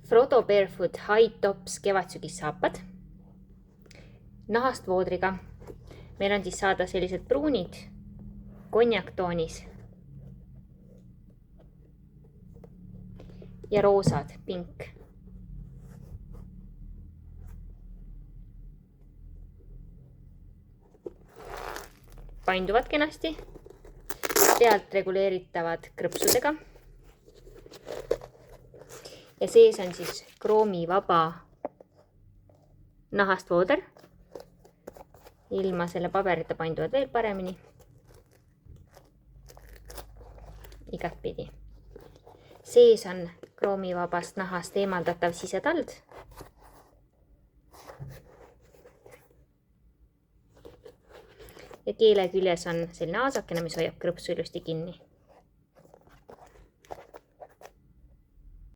Frodo Barefoot High Tops kevadsügissaapad nahast voodriga. Meil on siis saada sellised pruunid konjaktoonis ja roosad, pink. Painduvad kenasti, pealt reguleeritavad krõpsudega. Ja sees on siis kroomivaba nahast vooder. Ilma selle paberita painduvad veel paremini. Igatpidi. Sees on kroomivabast nahast eemaldatav sisetald. Ja keele küljes on selline aasakene, mis hoiab krõpsu ilusti kinni.